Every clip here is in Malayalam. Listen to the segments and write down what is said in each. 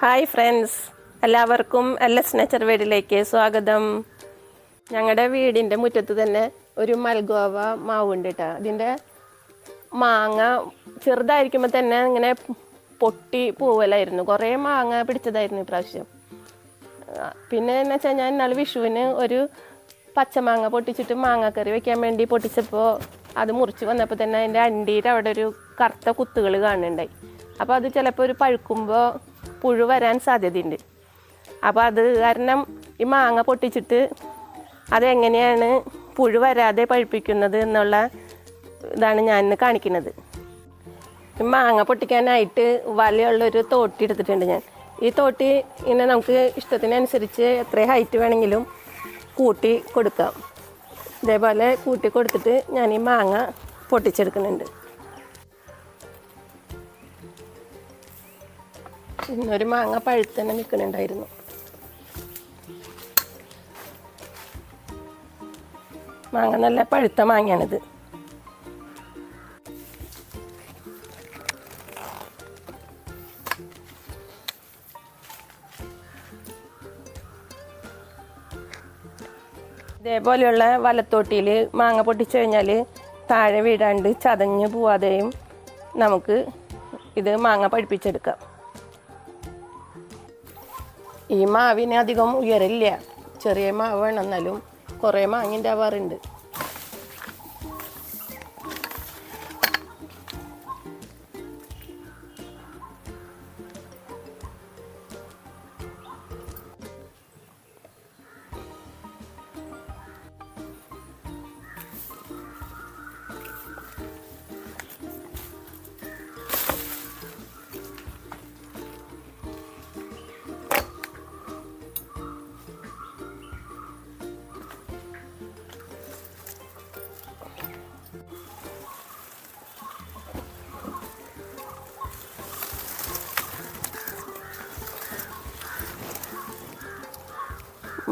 ഹായ് ഫ്രണ്ട്സ്, എല്ലാവർക്കും LS നേച്ചർ വീടിലേക്ക് സ്വാഗതം. ഞങ്ങളുടെ വീടിൻ്റെ മുറ്റത്ത് തന്നെ ഒരു മൽഗോവ മാവുണ്ട് കേട്ടോ. അതിൻ്റെ മാങ്ങ ചെറുതായിരിക്കുമ്പോൾ തന്നെ ഇങ്ങനെ പൊട്ടി പൂവലായിരുന്നു. കുറേ മാങ്ങ പിടിച്ചതായിരുന്നു ഇപ്രാവശ്യം. പിന്നെ എന്ന് വെച്ചാൽ ഞാൻ ഇന്നാൾ വിഷുവിന് ഒരു പച്ചമാങ്ങ പൊട്ടിച്ചിട്ട് മാങ്ങാക്കറി വെക്കാൻ വേണ്ടി പൊട്ടിച്ചപ്പോൾ അത് മുറിച്ച് വന്നപ്പോൾ തന്നെ അതിൻ്റെ അണ്ടിയുടെ അവിടെ ഒരു കറുത്ത കുത്തുകൾ കാണുന്നുണ്ടായി. അപ്പോൾ അത് ചിലപ്പോൾ ഒരു പഴുക്കുമ്പോൾ പുഴു വരാൻ സാധ്യതയുണ്ട്. അപ്പോൾ അത് കാരണം ഈ മാങ്ങ പൊട്ടിച്ചിട്ട് അതെങ്ങനെയാണ് പുഴു വരാതെ പഴുപ്പിക്കുന്നത് എന്നുള്ള ഇതാണ് ഞാൻ ഇന്ന് കാണിക്കുന്നത്. ഈ മാങ്ങ പൊട്ടിക്കാനായിട്ട് വലയുള്ളൊരു തോട്ടി എടുത്തിട്ടുണ്ട് ഞാൻ. ഈ തോട്ടി ഇങ്ങനെ നമുക്ക് ഇഷ്ടത്തിനനുസരിച്ച് എത്ര ഹൈറ്റ് വേണമെങ്കിലും കൂട്ടി കൊടുക്കാം. ഇതേപോലെ കൂട്ടി കൊടുത്തിട്ട് ഞാൻ ഈ മാങ്ങ പൊട്ടിച്ചെടുക്കുന്നുണ്ട്. ഇന്നൊരു മാങ്ങ പഴുത്തന്നെ നിൽക്കുന്നുണ്ടായിരുന്നു. മാങ്ങ നല്ല പഴുത്ത മാങ്ങയാണിത്. ഇതേപോലെയുള്ള വലത്തോട്ടിയിൽ മാങ്ങ പൊട്ടിച്ചു കഴിഞ്ഞാൽ താഴെ വീഴാണ്ട് ചതഞ്ഞ് പോവാതെയും നമുക്ക് ഇത് മാങ്ങ പഴുപ്പിച്ചെടുക്കാം. ഈ മാവിന് അധികം ഉയരില്ല, ചെറിയ മാവ് വേണം, എന്നാലും കുറേ മാങ്ങ ഉണ്ടാവാറുണ്ട്.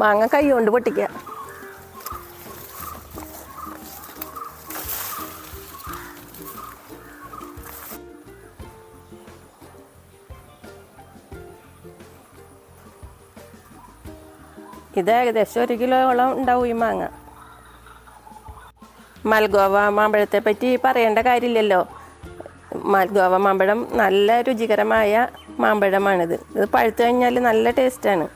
മാങ്ങ കൈ കൊണ്ട് പൊട്ടിക്കുക. ഇത് ഏകദേശം 1 കിലോയോളം ഉണ്ടാവും ഈ മാങ്ങ. മൽഗോവ മാമ്പഴത്തെ പറ്റി പറയേണ്ട കാര്യമില്ലല്ലോ. മൽഗോവ മാമ്പഴം നല്ല രുചികരമായ മാമ്പഴമാണിത്. ഇത് പഴുത്തു കഴിഞ്ഞാൽ നല്ല ടേസ്റ്റാണ്.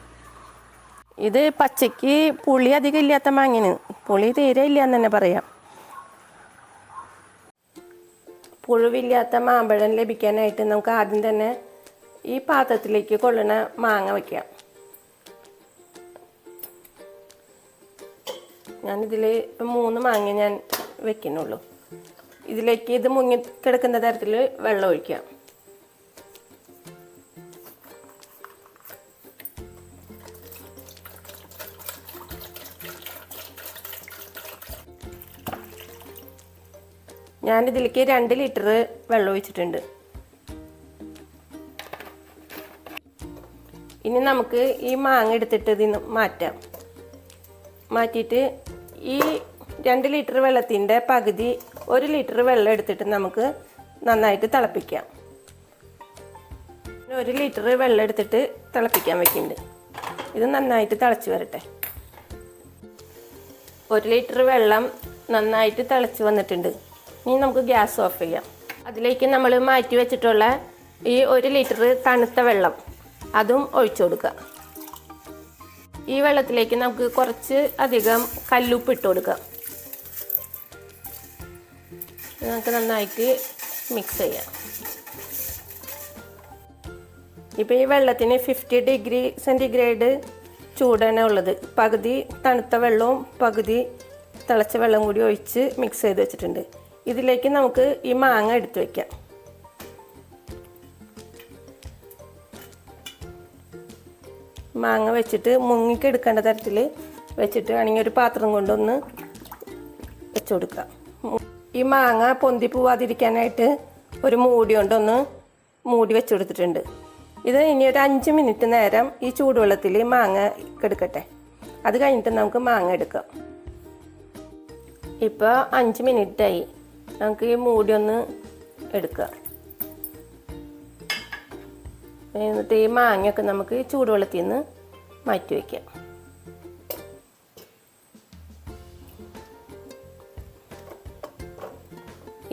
ഇത് പച്ചയ്ക്ക് പുളി അധികം ഇല്ലാത്ത മാങ്ങിന്, പുളി തീരെ ഇല്ല എന്ന് തന്നെ പറയാം. പുഴുവില്ലാത്ത മാമ്പഴം ലഭിക്കാനായിട്ട് നമുക്ക് ആദ്യം തന്നെ ഈ പാത്രത്തിലേക്ക് കൊള്ളുന്ന മാങ്ങ വയ്ക്കാം. ഞാനിതിൽ 3 മാങ്ങ ഞാൻ വെക്കുന്നുള്ളൂ. ഇതിലേക്ക് ഇത് മുങ്ങിക്കിടക്കുന്ന തരത്തിൽ വെള്ളം ഒഴിക്കാം. ഞാനിതിലേക്ക് 2 ലിറ്റർ വെള്ളം ഒഴിച്ചിട്ടുണ്ട്. ഇനി നമുക്ക് ഈ മാങ്ങ എടുത്തിട്ട് ഇതിന് മാറ്റിയിട്ട് ഈ 2 ലിറ്റർ വെള്ളത്തിൻ്റെ പകുതി 1 ലിറ്റർ വെള്ളം എടുത്തിട്ട് നമുക്ക് നന്നായിട്ട് തിളപ്പിക്കാം. 1 ലിറ്റർ വെള്ളം എടുത്തിട്ട് തിളപ്പിക്കാൻ വെക്കുന്നുണ്ട്. ഇത് നന്നായിട്ട് തിളച്ച് വരട്ടെ. 1 ലിറ്റർ വെള്ളം നന്നായിട്ട് തിളച്ച് വന്നിട്ടുണ്ട്. ഇനി നമുക്ക് ഗ്യാസ് ഓഫ് ചെയ്യാം. അതിലേക്ക് നമ്മൾ മാറ്റി വെച്ചിട്ടുള്ള ഈ 1 ലിറ്റർ തണുത്ത വെള്ളം അതും ഒഴിച്ചു കൊടുക്കുക. ഈ വെള്ളത്തിലേക്ക് നമുക്ക് കുറച്ച് അധികം കല്ലുപ്പ് ഇട്ട് കൊടുക്കാം. നമുക്ക് നന്നായിട്ട് മിക്സ് ചെയ്യാം. ഇപ്പോൾ ഈ വെള്ളത്തിന് 50 ഡിഗ്രി സെൻറ്റിഗ്രേഡ് ചൂടാണ് ഉള്ളത്. പകുതി തണുത്ത വെള്ളവും പകുതി തിളച്ച വെള്ളം കൂടി ഒഴിച്ച് മിക്സ് ചെയ്ത് വെച്ചിട്ടുണ്ട്. ഇതിലേക്ക് നമുക്ക് ഈ മാങ്ങ എടുത്ത് വയ്ക്കാം. മാങ്ങ വെച്ചിട്ട് മുങ്ങിക്കെടുക്കേണ്ട തരത്തിൽ വെച്ചിട്ട് ആണെങ്കിൽ ഒരു പാത്രം കൊണ്ടൊന്ന് വെച്ച് കൊടുക്കുക. ഈ മാങ്ങ പൊന്തി പോവാതിരിക്കാനായിട്ട് ഒരു മൂടി കൊണ്ടൊന്ന് മൂടി വെച്ച് കൊടുത്തിട്ടുണ്ട്. ഇത് ഇനി ഒരു 5 മിനിറ്റ് നേരം ഈ ചൂടുവെള്ളത്തിൽ മാങ്ങ എടുക്കട്ടെ. അത് കഴിഞ്ഞിട്ട് നമുക്ക് മാങ്ങ എടുക്കാം. ഇപ്പോൾ 5 മിനിറ്റായി. നമുക്ക് ഈ മൂടി ഒന്ന് എടുക്കാം. എന്നിട്ട് ഈ മാങ്ങയൊക്കെ നമുക്ക് ചൂടുവെള്ളത്തിൽ നിന്ന് മാറ്റി വയ്ക്കാം.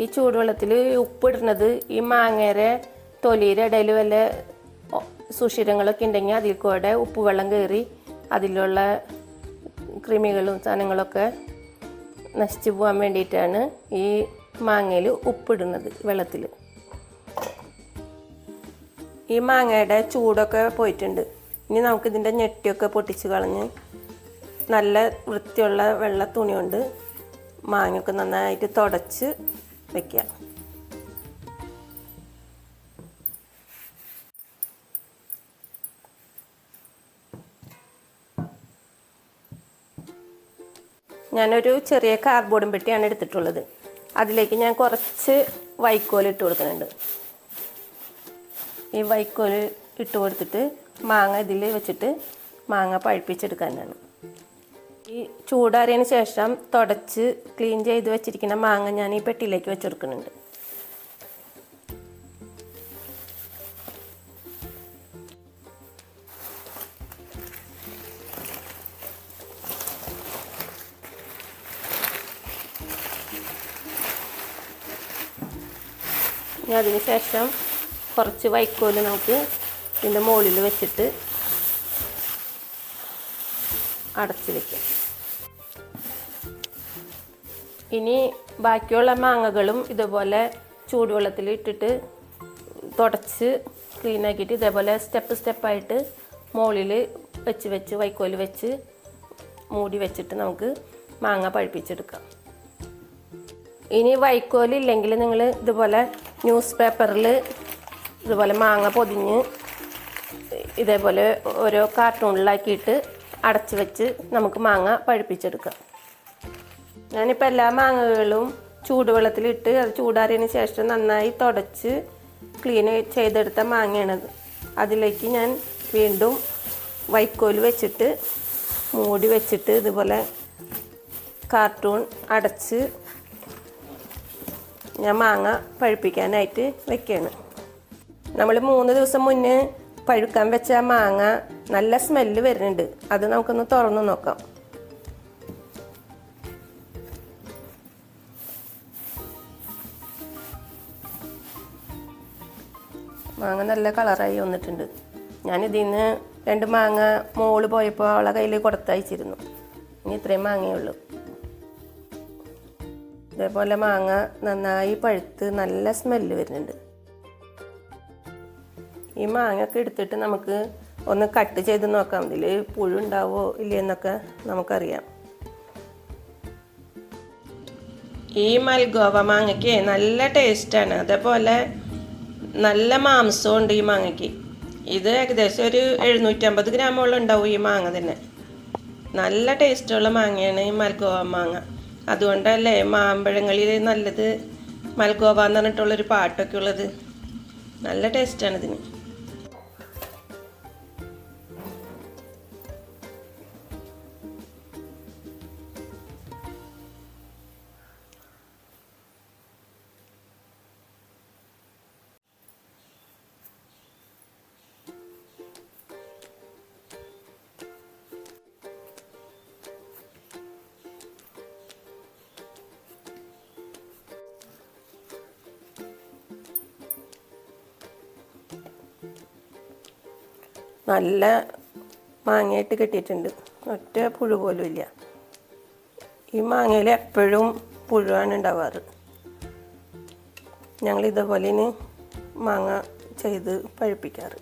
ഈ ചൂടുവെള്ളത്തിൽ ഉപ്പിടുന്നത് ഈ മാങ്ങയുടെ തൊലിയുടെ ഇടയിൽ വല്ല സുഷിരങ്ങളൊക്കെ ഉണ്ടെങ്കിൽ അതിൽ കൂടെ ഉപ്പ് വെള്ളം കയറി അതിലുള്ള കൃമികളും സാധനങ്ങളൊക്കെ നശിച്ചു പോകാൻ വേണ്ടിയിട്ടാണ് ഈ മാങ്ങയിൽ ഉപ്പിടുന്നത് വെള്ളത്തിൽ. ഈ മാങ്ങയുടെ ചൂടൊക്കെ പോയിട്ടുണ്ട്. ഇനി നമുക്കിതിൻ്റെ ഞെട്ടിയൊക്കെ പൊട്ടിച്ച് കളഞ്ഞ് നല്ല വൃത്തിയുള്ള വെള്ള തുണി കൊണ്ട് മാങ്ങയൊക്കെ നന്നായിട്ട് തുടച്ച് വയ്ക്കുക. ഞാനൊരു ചെറിയ കാർഡ്ബോർഡും പെട്ടിയാണ് എടുത്തിട്ടുള്ളത്. അതിലേക്ക് ഞാൻ കുറച്ച് വൈക്കോൽ ഇട്ട് കൊടുക്കുന്നുണ്ട്. ഈ വൈക്കോൽ ഇട്ട് കൊടുത്തിട്ട് മാങ്ങ ഇതിൽ വെച്ചിട്ട് മാങ്ങ പഴുപ്പിച്ചെടുക്കാനാണ്. ഈ ചൂടാറിയതിന് ശേഷം തുടച്ച് ക്ലീൻ ചെയ്ത് വെച്ചിരിക്കുന്ന മാങ്ങ ഞാൻ ഈ പെട്ടിയിലേക്ക് വെച്ചെടുക്കുന്നുണ്ട്. ഇനി അതിന് ശേഷം കുറച്ച് വൈക്കോല് നമുക്ക് ഇതിൻ്റെ മുകളിൽ വെച്ചിട്ട് അടച്ച് വയ്ക്കാം. ഇനി ബാക്കിയുള്ള മാങ്ങകളും ഇതുപോലെ ചൂടുവെള്ളത്തിൽ ഇട്ടിട്ട് തുടച്ച് ക്ലീനാക്കിയിട്ട് ഇതേപോലെ സ്റ്റെപ്പായിട്ട് മുകളിൽ വെച്ച് വൈക്കോല് വെച്ച് മൂടി വെച്ചിട്ട് നമുക്ക് മാങ്ങ പഴുപ്പിച്ചെടുക്കാം. ഇനി വൈക്കോലില്ലെങ്കിൽ നിങ്ങൾ ഇതുപോലെ ന്യൂസ് പേപ്പറിൽ ഇതുപോലെ മാങ്ങ പൊതിഞ്ഞ് ഇതേപോലെ ഓരോ കാർട്ടൂണിലാക്കിയിട്ട് അടച്ച് വെച്ച് നമുക്ക് മാങ്ങ പഴുപ്പിച്ചെടുക്കാം. ഞാനിപ്പോൾ എല്ലാ മാങ്ങകളും ചൂടുവെള്ളത്തിലിട്ട് അത് ചൂടാറിയതിന് ശേഷം നന്നായി തുടച്ച് ക്ലീൻ ചെയ്തെടുത്ത മാങ്ങയാണത്. അതിലേക്ക് ഞാൻ വീണ്ടും വൈക്കോൽ വെച്ചിട്ട് മൂടി വെച്ചിട്ട് ഇതുപോലെ കാർട്ടൂൺ അടച്ച് ഞാൻ മാങ്ങ പഴുപ്പിക്കാനായിട്ട് വെക്കുകയാണ്. നമ്മൾ 3 ദിവസം മുന്നേ പഴുക്കാൻ വെച്ച മാങ്ങ നല്ല സ്മെല്ല് വരുന്നുണ്ട്. അത് നമുക്കൊന്ന് തുറന്ന് നോക്കാം. മാങ്ങ നല്ല കളറായി വന്നിട്ടുണ്ട്. ഞാനിതിൽ നിന്ന് 2 മാങ്ങ മോള് പോയപ്പോൾ അവളെ കയ്യിൽ കൊടുത്തയച്ചിരുന്നു. ഇനി ഇത്രയും മാങ്ങയേ ഉള്ളൂ. ഇതേപോലെ മാങ്ങ നന്നായി പഴുത്ത് നല്ല സ്മെല്ല് വരുന്നുണ്ട്. ഈ മാങ്ങയൊക്കെ എടുത്തിട്ട് നമുക്ക് ഒന്ന് കട്ട് ചെയ്ത് നോക്കാം. ഇതിൽ പുഴു ഉണ്ടാവോ ഇല്ലയെന്നൊക്കെ നമുക്കറിയാം. ഈ മൽഗോവ മാങ്ങയ്ക്ക് നല്ല ടേസ്റ്റാണ്. അതേപോലെ നല്ല മാംസമുണ്ട് ഈ മാങ്ങയ്ക്ക്. ഇത് ഏകദേശം ഒരു 750 ഗ്രാമോളം ഉണ്ടാവും ഈ മാങ്ങ തന്നെ. നല്ല ടേസ്റ്റുള്ള മാങ്ങയാണ് ഈ മൽഗോവ മാങ്ങ. അതുകൊണ്ടല്ലേ മാമ്പഴങ്ങളിൽ നല്ലത് മൽഗോവ എന്ന് പറഞ്ഞിട്ടുള്ളൊരു പാട്ടൊക്കെ ഉള്ളത്. നല്ല ടേസ്റ്റാണ് ഇതിന്. നല്ല മാങ്ങയായിട്ട് കിട്ടിയിട്ടുണ്ട്. ഒറ്റ പുഴു പോലും ഇല്ല. ഈ മാങ്ങയിൽ എപ്പോഴും പുഴുവാണ് ഉണ്ടാവാറ്. ഞങ്ങൾ ഇതേപോലെ മാങ്ങ ചെയ്ത് പഴുപ്പിക്കാറ്.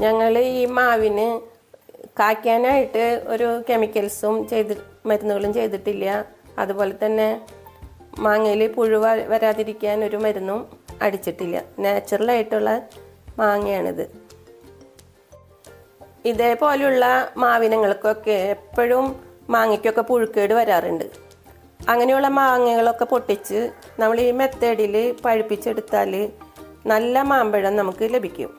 ഞങ്ങൾ ഈ മാവിന് കായ്ക്കാനായിട്ട് ഒരു കെമിക്കൽസും മരുന്നുകളും ചെയ്തിട്ടില്ല. അതുപോലെ തന്നെ മാങ്ങയിൽ പുഴു വരാതിരിക്കാൻ ഒരു മരുന്നും അടിച്ചിട്ടില്ല. നാച്ചുറലായിട്ടുള്ള മാങ്ങയാണിത്. ഇതേപോലുള്ള മാവിനങ്ങൾക്കൊക്കെ എപ്പോഴും മാങ്ങയ്ക്കൊക്കെ പുഴുക്കേട് വരാറുണ്ട്. അങ്ങനെയുള്ള മാങ്ങകളൊക്കെ പൊട്ടിച്ച് നമ്മൾ ഈ മെത്തേഡിൽ പഴുപ്പിച്ചെടുത്താൽ നല്ല മാമ്പഴം നമുക്ക് ലഭിക്കും.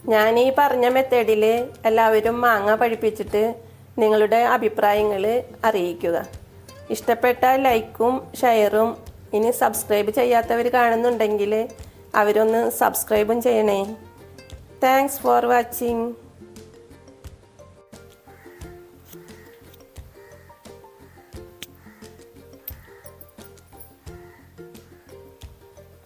ഞാൻ ഈ പറഞ്ഞ മെത്തേഡിൽ എല്ലാവരും മാങ്ങ പഴുപ്പിച്ചിട്ട് നിങ്ങളുടെ അഭിപ്രായങ്ങൾ അറിയിക്കുക. ഇഷ്ടപ്പെട്ട ലൈക്കും ഷെയറും, ഇനി സബ്സ്ക്രൈബ് ചെയ്യാത്തവർ കാണുന്നുണ്ടെങ്കിൽ അവരൊന്ന് സബ്സ്ക്രൈബും ചെയ്യണേ. Thanks for watching.